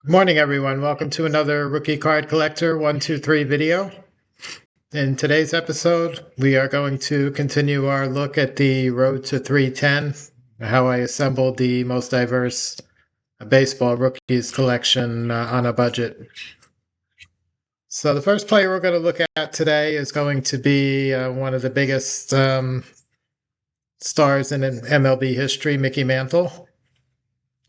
Morning, everyone. Welcome to another Rookie Card Collector 123 video. In today's episode, we are going to continue our look at the Road to 310, how I assembled the most diverse baseball rookies collection on a budget. So the first player we're going to look at today is going to be one of the biggest stars in MLB history, Mickey Mantle.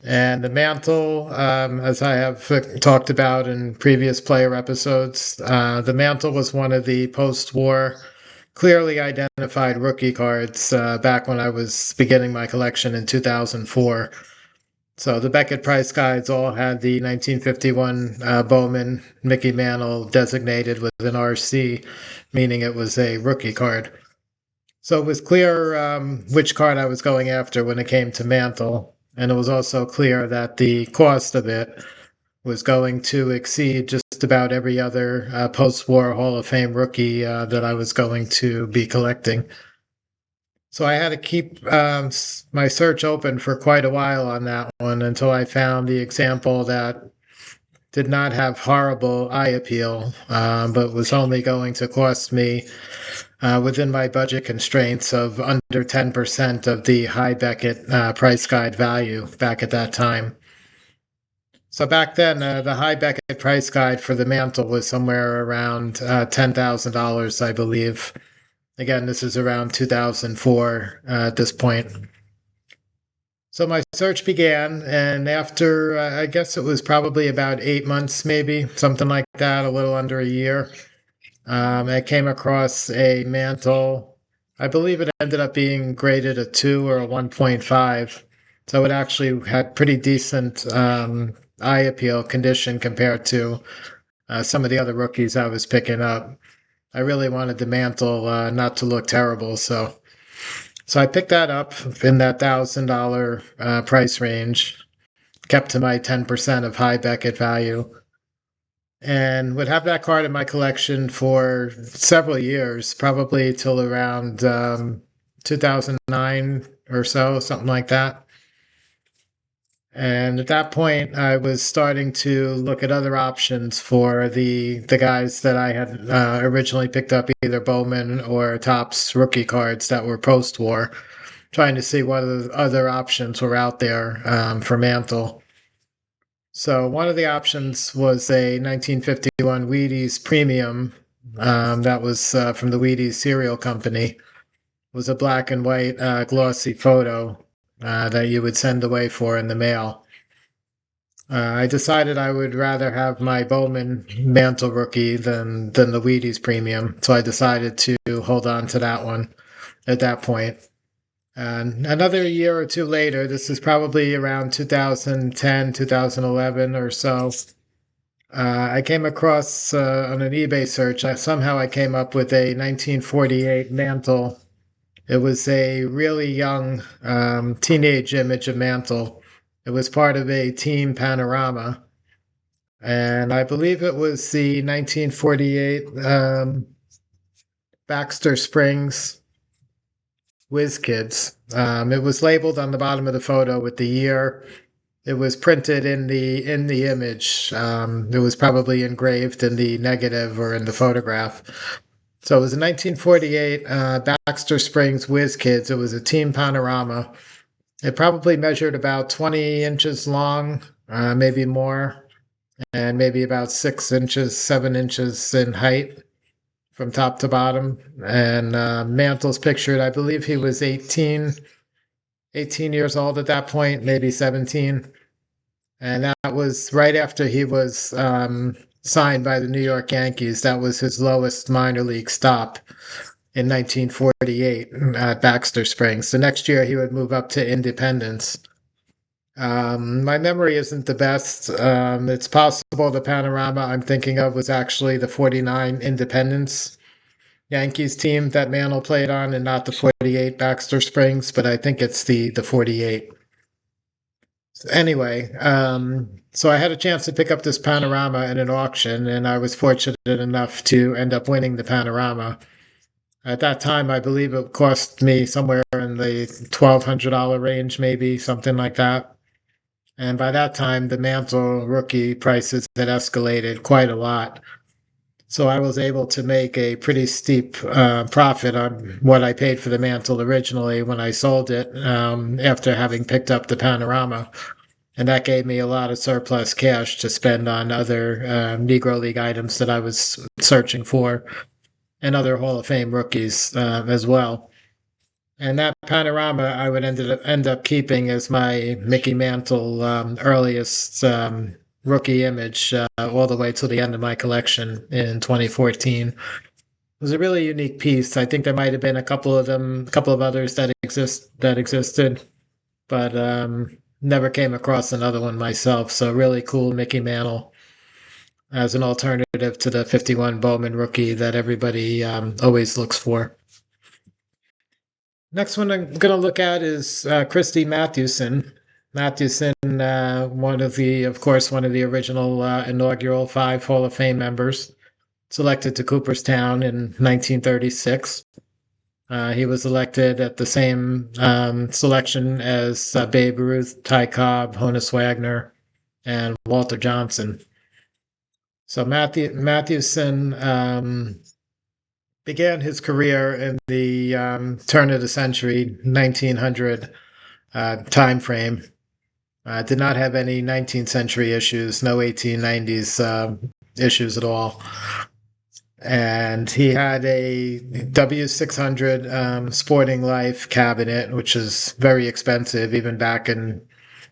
And the Mantle, as I have talked about in previous player episodes, the Mantle was one of the post-war clearly identified rookie cards back when I was beginning my collection in 2004. So the Beckett price guides all had the 1951 Bowman Mickey Mantle designated with an RC, meaning it was a rookie card. So it was clear which card I was going after when it came to Mantle. And it was also clear that the cost of it was going to exceed just about every other post-war Hall of Fame rookie that I was going to be collecting. So I had to keep my search open for quite a while on that one until I found the example that did not have horrible eye appeal, but was only going to cost me within my budget constraints of under 10% of the high Beckett price guide value back at that time. So back then, the high Beckett price guide for the Mantle was somewhere around $10,000, I believe. Again, this is around 2004 at this point. So my search began, and after, I guess it was probably about 8 months, maybe, something like that, a little under a year, I came across a Mantle. I believe it ended up being graded a 2 or a 1.5. So it actually had pretty decent eye appeal condition compared to some of the other rookies I was picking up. I really wanted the Mantle not to look terrible, so I picked that up in that $1,000 price range, kept to my 10% of high Beckett value, and would have that card in my collection for several years, probably till around 2009 or so, something like that. And at that point, I was starting to look at other options for the guys that I had originally picked up, either Bowman or Topps rookie cards that were post-war, trying to see what other options were out there for Mantle. So one of the options was a 1951 Wheaties Premium that was from the Wheaties cereal company. It was a black and white glossy photo that you would send away for in the mail. I decided I would rather have my Bowman Mantle rookie than the Wheaties Premium, so I decided to hold on to that one at that point. And another year or two later, this is probably around 2010, 2011 or so, I came across on an eBay search, somehow I came up with a 1948 Mantle. It was a really young teenage image of Mantle. It was part of a team panorama. And I believe it was the 1948 Baxter Springs Whiz Kids. It was labeled on the bottom of the photo with the year. It was printed in the image. It was probably engraved in the negative or in the photograph. So it was a 1948 Baxter Springs Whiz Kids. It was a team panorama. It probably measured about 20 inches long, maybe more, and maybe about 6 inches, 7 inches in height from top to bottom. And Mantle's pictured, I believe he was 18 years old at that point, maybe 17. And that was right after he was signed by the New York Yankees. That was his lowest minor league stop in 1948 at Baxter Springs. The next year he would move up to Independence. My memory isn't the best. It's possible the panorama I'm thinking of was actually the 49 Independence Yankees team that Mantle played on, and not the 48 Baxter Springs, but I think it's the 48. Anyway, so I had a chance to pick up this panorama in an auction, and I was fortunate enough to end up winning the panorama. At that time, I believe it cost me somewhere in the $1,200 range, maybe something like that. And by that time, the Mantle rookie prices had escalated quite a lot. So I was able to make a pretty steep profit on what I paid for the Mantle originally when I sold it after having picked up the Panorama. And that gave me a lot of surplus cash to spend on other Negro League items that I was searching for and other Hall of Fame rookies as well. And that panorama I would end up keeping as my Mickey Mantle earliest rookie image all the way till the end of my collection in 2014. It was a really unique piece. I think there might have been a couple of others that existed, but never came across another one myself. So really cool Mickey Mantle as an alternative to the 51 Bowman rookie that everybody always looks for. Next one I'm going to look at is Christy Mathewson. Mathewson, of course, one of the original inaugural 5 Hall of Fame members, selected to Cooperstown in 1936. He was elected at the same selection as Babe Ruth, Ty Cobb, Honus Wagner, and Walter Johnson. So Mathewson began his career in the turn of the century, 1900 time frame. Did not have any 19th century issues, no 1890s issues at all. And he had a W600 Sporting Life cabinet, which is very expensive, even back in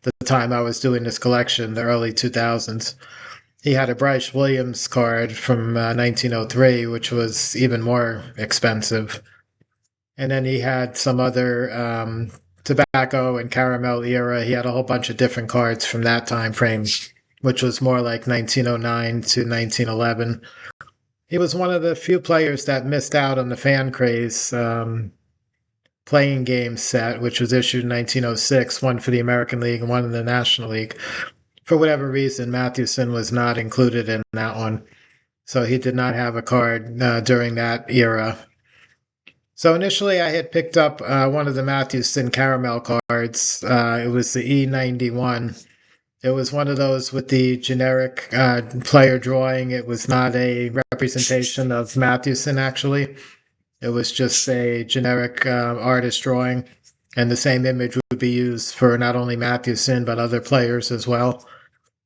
the time I was doing this collection, the early 2000s. He had a Bryce Williams card from 1903, which was even more expensive. And then he had some other tobacco and caramel era. He had a whole bunch of different cards from that time frame, which was more like 1909 to 1911. He was one of the few players that missed out on the fan craze playing game set, which was issued in 1906, one for the American League and one in the National League. For whatever reason, Mathewson was not included in that one. So he did not have a card during that era. So initially, I had picked up one of the Mathewson caramel cards. It was the E91. It was one of those with the generic player drawing. It was not a representation of Mathewson, actually. It was just a generic artist drawing. And the same image would be used for not only Mathewson, but other players as well.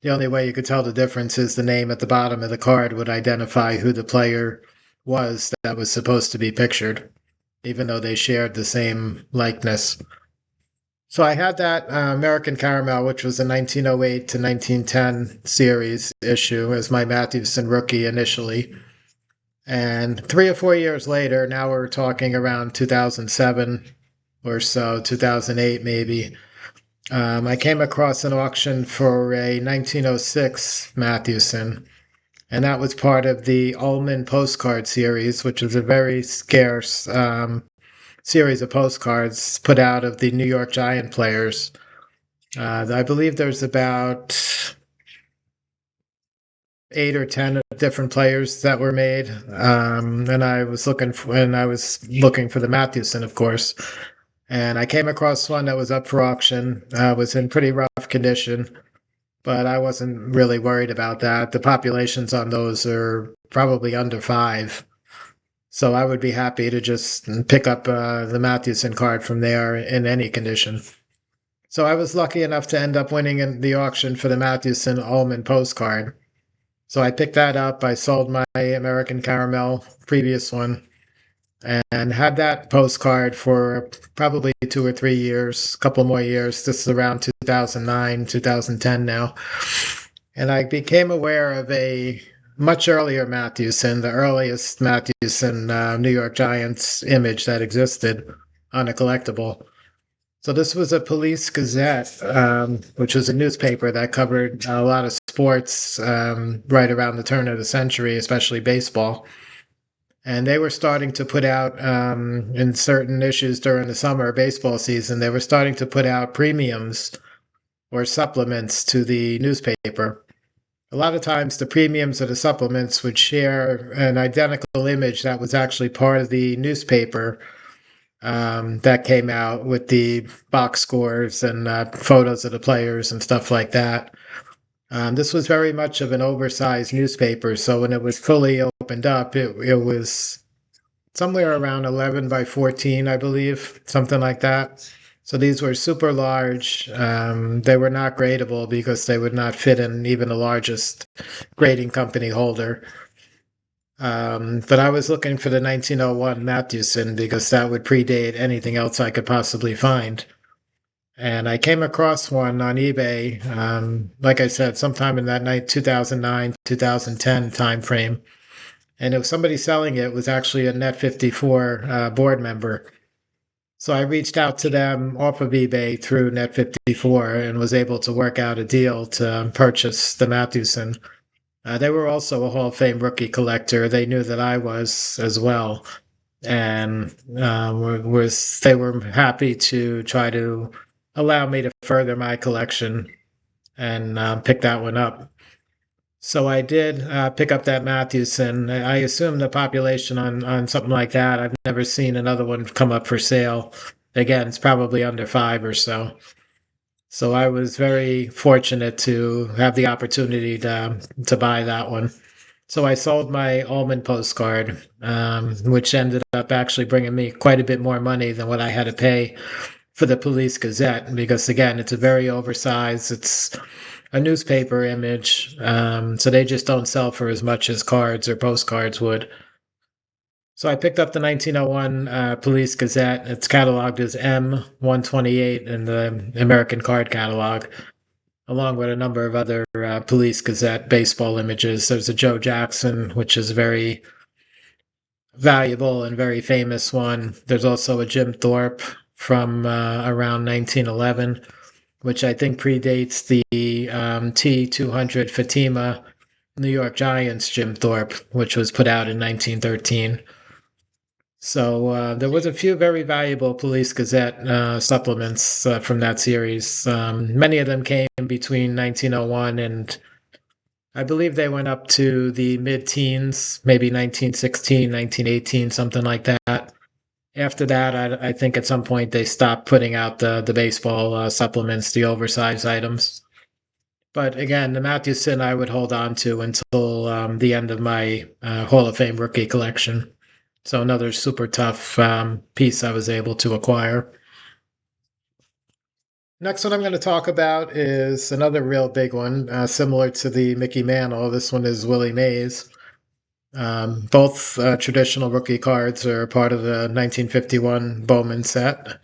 The only way you could tell the difference is the name at the bottom of the card would identify who the player was that was supposed to be pictured, even though they shared the same likeness. So I had that American Caramel, which was a 1908 to 1910 series issue, as my Mathewson rookie initially. And 3 or 4 years later, now we're talking around 2007 or so, 2008 maybe, I came across an auction for a 1906 Mathewson, and that was part of the Ullman postcard series, which is a very scarce series of postcards put out of the New York Giant players. I believe there's about 8 or 10 different players that were made, and I was looking for the Mathewson, of course. And I came across one that was up for auction. Was in pretty rough condition, but I wasn't really worried about that. The populations on those are probably under 5. So I would be happy to just pick up the Mathewson card from there in any condition. So I was lucky enough to end up winning in the auction for the Mathewson Ullman postcard. So I picked that up. I sold my American Caramel previous one and had that postcard for probably 2 or 3 years, a couple more years. This is around 2009, 2010 now. And I became aware of a much earlier Mathewson, the earliest Mathewson New York Giants image that existed on a collectible. So this was a Police Gazette, which was a newspaper that covered a lot of sports right around the turn of the century, especially baseball. And they were starting to put out, in certain issues during the summer baseball season, they were starting to put out premiums or supplements to the newspaper. A lot of times the premiums or the supplements would share an identical image that was actually part of the newspaper that came out with the box scores and photos of the players and stuff like that. This was very much of an oversized newspaper, so when it was fully opened up, it was somewhere around 11 by 14, I believe, something like that. So these were super large. They were not gradable because they would not fit in even the largest grading company holder. But I was looking for the 1901 Mathewson because that would predate anything else I could possibly find. And I came across one on eBay, like I said, sometime in that night, 2009, 2010 timeframe. And if somebody selling it was actually a Net 54 board member. So I reached out to them off of eBay through Net 54 and was able to work out a deal to purchase the Mathewson. They were also a Hall of Fame rookie collector. They knew that I was as well, and they were happy to try to allow me to further my collection and pick that one up. So I did pick up that Mathewson. I assume the population on something like that. I've never seen another one come up for sale. Again, it's probably under 5 or so. So I was very fortunate to have the opportunity to buy that one. So I sold my almond postcard, which ended up actually bringing me quite a bit more money than what I had to pay for the Police Gazette, because again, it's a very oversized, it's a newspaper image, so they just don't sell for as much as cards or postcards would. So I picked up the 1901 Police Gazette. It's cataloged as M128 in the American Card Catalog, along with a number of other Police Gazette baseball images. There's a Joe Jackson, which is a very valuable and very famous one. There's also a Jim Thorpe from around 1911, which I think predates the T200 Fatima New York Giants Jim Thorpe, which was put out in 1913. So there was a few very valuable Police Gazette supplements from that series. Many of them came between 1901 and I believe they went up to the mid-teens, maybe 1916, 1918, something like that. After that, I think at some point they stopped putting out the baseball supplements, the oversized items. But again, the Mathewson I would hold on to until the end of my Hall of Fame rookie collection. So another super tough piece I was able to acquire. Next one I'm going to talk about is another real big one, similar to the Mickey Mantle. This one is Willie Mays. Both traditional rookie cards are part of the 1951 Bowman set.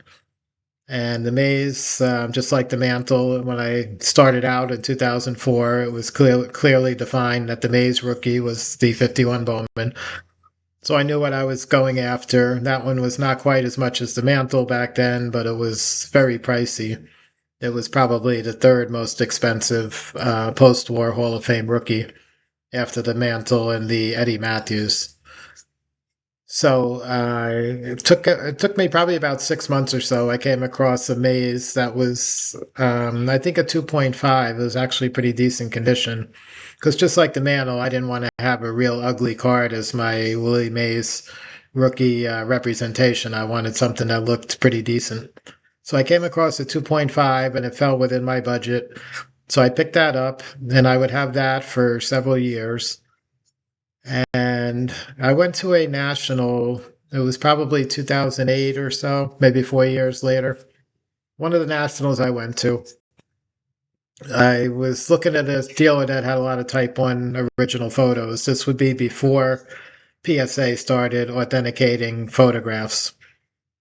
And the Mays, just like the Mantle, when I started out in 2004, it was clearly defined that the Mays rookie was the 51 Bowman. So I knew what I was going after. That one was not quite as much as the Mantle back then, but it was very pricey. It was probably the third most expensive post-war Hall of Fame rookie after the Mantle and the Eddie Matthews. So it took me probably about 6 months or so. I came across a Maze that was I think a 2.5. It was actually pretty decent condition. Because just like the Mantle, I didn't want to have a real ugly card as my Willie Mays rookie representation. I wanted something that looked pretty decent. So I came across a 2.5 and it fell within my budget. So I picked that up and I would have that for several years. And I went to a national, it was probably 2008 or so, maybe 4 years later. One of the nationals I went to, I was looking at a dealer that had a lot of Type 1 original photos. This would be before PSA started authenticating photographs.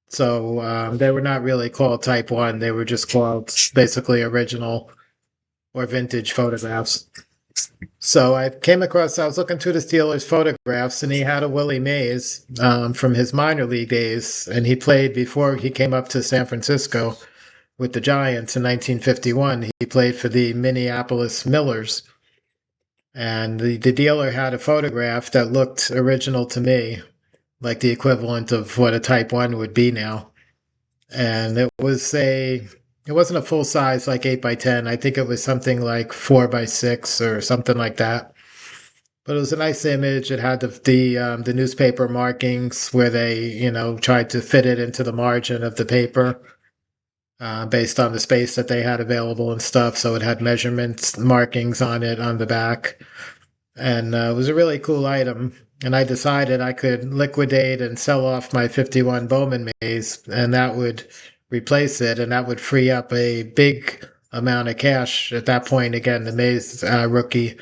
So they were not really called Type 1, they were just called basically original or vintage photographs. So I was looking through the Steelers' photographs, and he had a Willie Mays from his minor league days, and he played before he came up to San Francisco with the Giants in 1951. He played for the Minneapolis Millers, and the dealer had a photograph that looked original to me, like the equivalent of what a Type 1 would be now. And it wasn't a full size like 8 by 10. I think it was something like 4 by 6 or something like that. But it was a nice image. It had the newspaper markings where they, tried to fit it into the margin of the paper based on the space that they had available and stuff. So it had measurements markings on it on the back, and it was a really cool item. And I decided I could liquidate and sell off my 51 Bowman maze, and that would replace it, and that would free up a big amount of cash. At that point, again, the maze rookie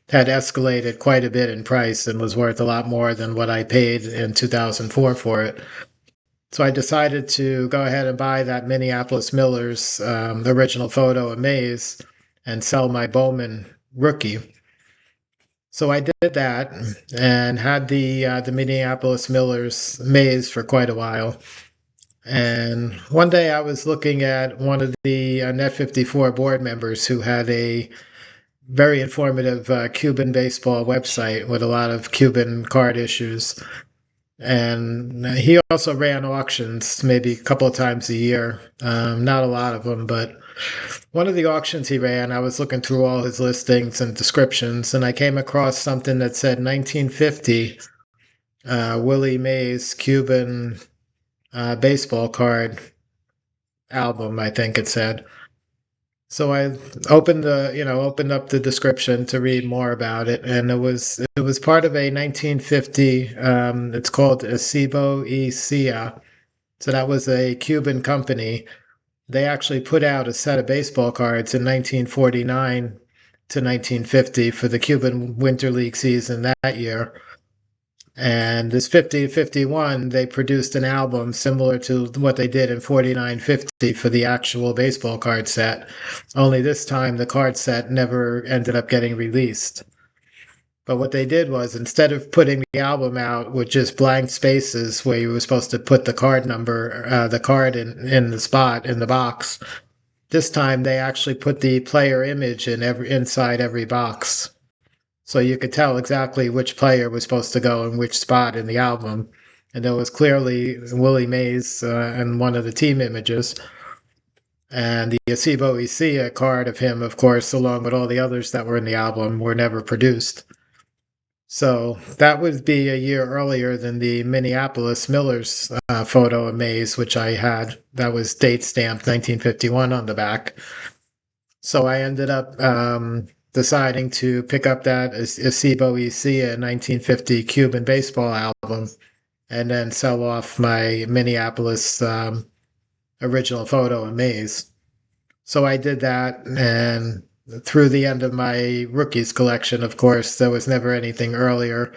had escalated quite a bit in price and was worth a lot more than what I paid in 2004 for it. So I decided to go ahead and buy that Minneapolis Millers original photo of Mays and sell my Bowman rookie. So I did that and had the Minneapolis Millers Mays for quite a while. And one day I was looking at one of the Net 54 board members who had a very informative Cuban baseball website with a lot of Cuban card issues. And he also ran auctions maybe a couple of times a year. Not a lot of them, but one of the auctions he ran, I was looking through all his listings and descriptions, and I came across something that said 1950 Willie Mays Cuban baseball card album, I think it said. So I opened up the description to read more about it, and it was part of a 1950. It's called Acebo y Cia. So that was a Cuban company. They actually put out a set of baseball cards in 1949 to 1950 for the Cuban Winter League season that year. And this 50-51, they produced an album similar to what they did in 49-50 for the actual baseball card set. Only this time, the card set never ended up getting released. But what they did was, instead of putting the album out with just blank spaces where you were supposed to put the card number, the card in the spot in the box, this time they actually put the player image inside every box. So you could tell exactly which player was supposed to go in which spot in the album. And there was clearly Willie Mays in one of the team images. And the Acebo Isia card of him, of course, along with all the others that were in the album, were never produced. So that would be a year earlier than the Minneapolis Millers photo of Mays, which I had. That was date stamped 1951 on the back. So I ended up deciding to pick up that Acebo Isia 1950 Cuban baseball album and then sell off my Minneapolis original photo of Mays. So I did that, and through the end of my rookies collection, of course, there was never anything earlier.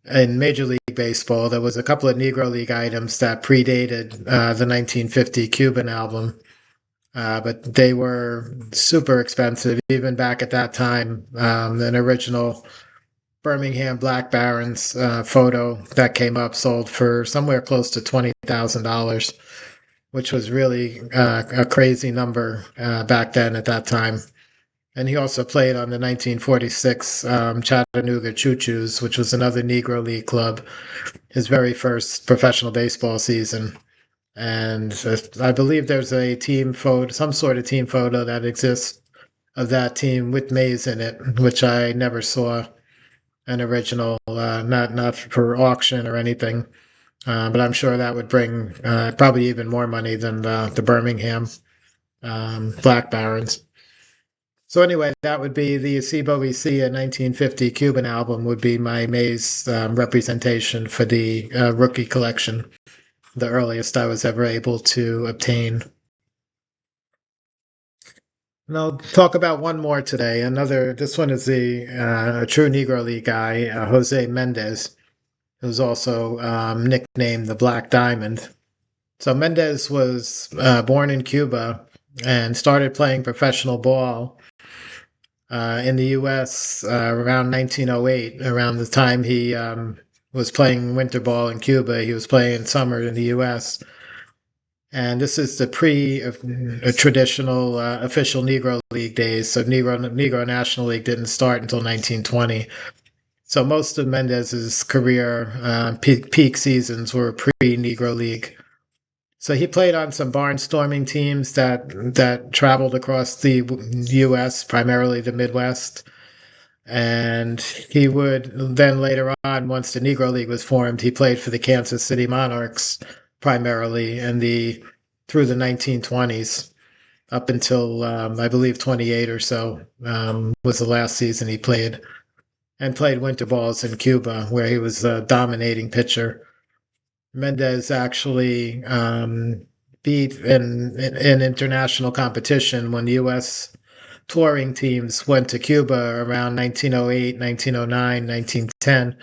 In Major League Baseball, there was a couple of Negro League items that predated the 1950 Cuban album. But they were super expensive, even back at that time. An original Birmingham Black Barons photo that came up sold for somewhere close to $20,000, which was really a crazy number back then at that time. And he also played on the 1946 Chattanooga Choo-Choos, which was another Negro League club, his very first professional baseball season. And I believe there's a team photo, some sort of team photo that exists of that team with Mays in it, which I never saw an original, not for auction or anything. But I'm sure that would bring probably even more money than the Birmingham Black Barons. So anyway, that would be the Acebo Isia 1950 Cuban album would be my Mays representation for the rookie collection, the earliest I was ever able to obtain. And I'll talk about one more today. This one is a true Negro League guy, Jose Mendez, who's also nicknamed the Black Diamond. So Mendez was born in Cuba and started playing professional ball in the U.S. Around 1908, around the time he was playing winter ball in Cuba. He was playing summer in the U.S. And this is the pre-traditional official Negro League days. So Negro National League didn't start until 1920. So most of Mendez's career peak seasons were pre-Negro League. So he played on some barnstorming teams that traveled across the U.S., primarily the Midwest. And he would then later on, once the Negro League was formed, he played for the Kansas City Monarchs primarily through the 1920s up until I believe 28 or so was the last season he played, and played winter balls in Cuba where he was a dominating pitcher. Mendez actually beat in international competition when U.S. touring teams went to Cuba around 1908, 1909, 1910.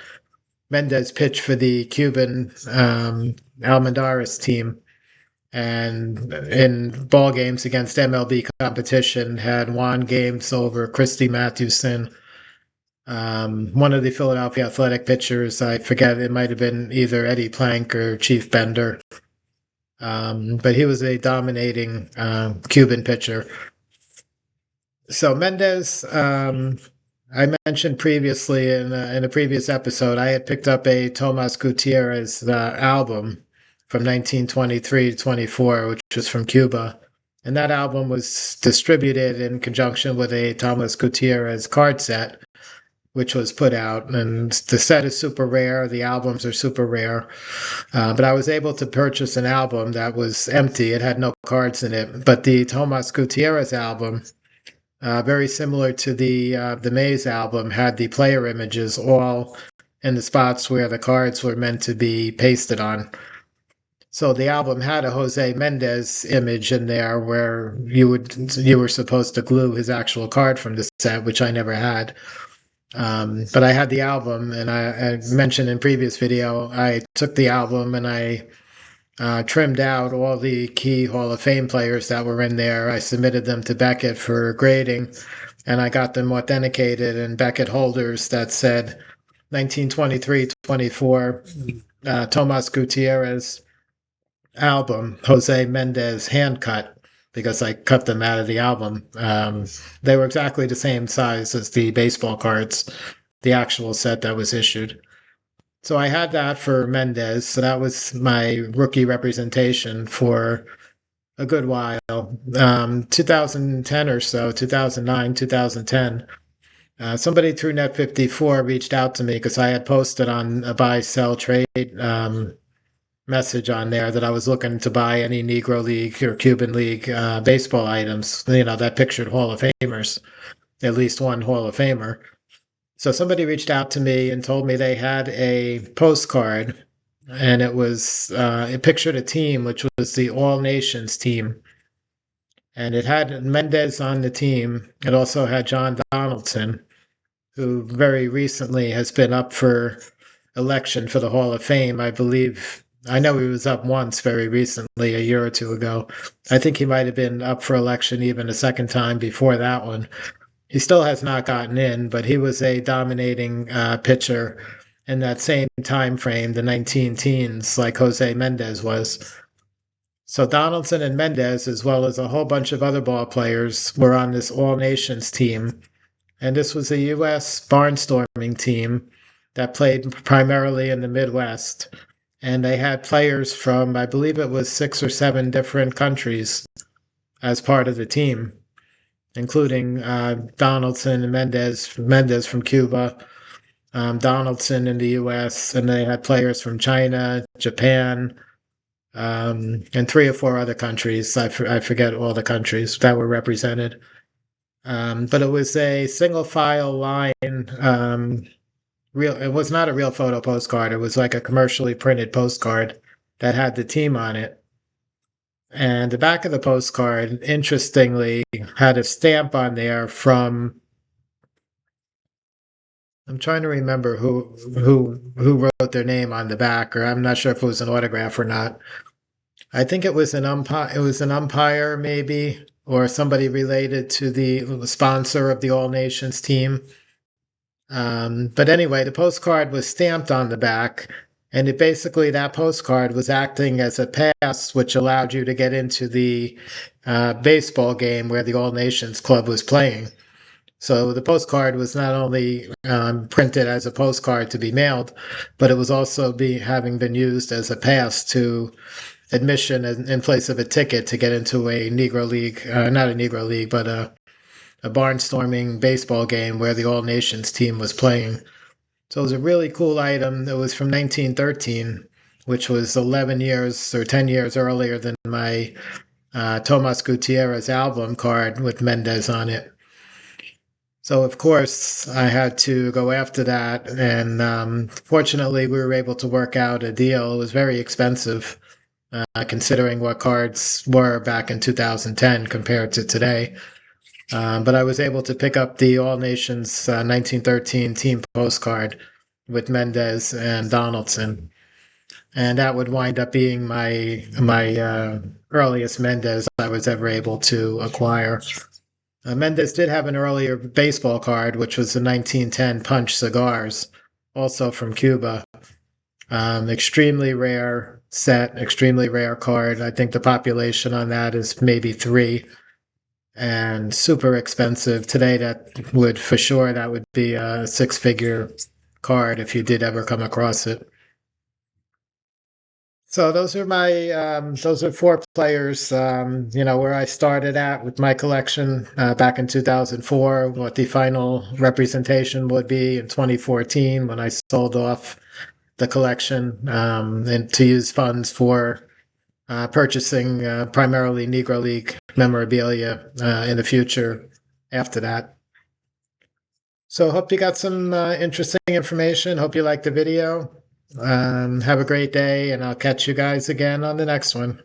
Mendez pitched for the Cuban Almendares team, and in ball games against MLB competition had won games over Christy Mathewson, one of the Philadelphia Athletic pitchers. I forget, it might have been either Eddie Plank or Chief Bender. But he was a dominating Cuban pitcher. So Mendez, I mentioned previously in a previous episode, I had picked up a Tomas Gutierrez album from 1923 to 24, which was from Cuba. And that album was distributed in conjunction with a Tomas Gutierrez card set, which was put out. And the set is super rare. The albums are super rare. But I was able to purchase an album that was empty. It had no cards in it. But the Tomas Gutierrez album, very similar to the Maze album, had the player images all in the spots where the cards were meant to be pasted on. So the album had a Jose Mendez image in there where you were supposed to glue his actual card from the set, which I never had. But I had the album, and I mentioned in previous video, I took the album and I trimmed out all the key Hall of Fame players that were in there. I submitted them to Beckett for grading, and I got them authenticated in Beckett holders that said 1923-24 Tomas Gutierrez album, Jose Mendez hand cut, because I cut them out of the album. They were exactly the same size as the baseball cards, the actual set that was issued. So I had that for Mendez. So that was my rookie representation for a good while. 2010 or so, 2009, 2010. Somebody through Net54 reached out to me because I had posted on a buy, sell, trade message on there that I was looking to buy any Negro League or Cuban League baseball items, that pictured Hall of Famers, at least one Hall of Famer. So somebody reached out to me and told me they had a postcard, and it pictured a team, which was the All Nations team. And it had Mendez on the team. It also had John Donaldson, who very recently has been up for election for the Hall of Fame. I know he was up once very recently, a year or two ago. I think he might have been up for election even a second time before that one. He still has not gotten in, but he was a dominating pitcher in that same time frame, the 19 teens, like Jose Mendez was. So Donaldson and Mendez, as well as a whole bunch of other ball players, were on this All Nations team. And this was a U.S. barnstorming team that played primarily in the Midwest. And they had players from, I believe it was 6 or 7 different countries as part of the team, including Donaldson and Mendez from Cuba, Donaldson in the U.S., and they had players from China, Japan, and 3 or 4 other countries. I forget all the countries that were represented. But it was a single file line. It was not a real photo postcard. It was like a commercially printed postcard that had the team on it. And the back of the postcard, interestingly, had a stamp on there from, I'm trying to remember who wrote their name on the back, or I'm not sure if it was an autograph or not. I think it was an umpire. It was an umpire, maybe, or somebody related to the sponsor of the All Nations team. But anyway, the postcard was stamped on the back, and that postcard was acting as a pass, which allowed you to get into the baseball game where the All Nations Club was playing. So the postcard was not only printed as a postcard to be mailed, but it was also having been used as a pass to admission in place of a ticket to get into a Negro League, not a Negro League, but a barnstorming baseball game where the All Nations team was playing. So it was a really cool item. It was from 1913, which was 11 years or 10 years earlier than my Tomas Gutierrez album card with Mendez on it. So, of course, I had to go after that. And fortunately, we were able to work out a deal. It was very expensive, considering what cards were back in 2010 compared to today. But I was able to pick up the All Nations 1913 team postcard with Mendez and Donaldson. And that would wind up being my earliest Mendez I was ever able to acquire. Mendez did have an earlier baseball card, which was the 1910 Punch Cigars, also from Cuba. Extremely rare set, extremely rare card. I think the population on that is maybe 3, and super expensive. Today, that would, for sure, that would be a 6-figure card if you did ever come across it. So those are my those are 4 players. Where I started at with my collection back in 2004. What the final representation would be in 2014 when I sold off the collection and to use funds for purchasing primarily Negro League memorabilia in the future after that. So hope you got some interesting information. Hope you liked the video. Have a great day, and I'll catch you guys again on the next one.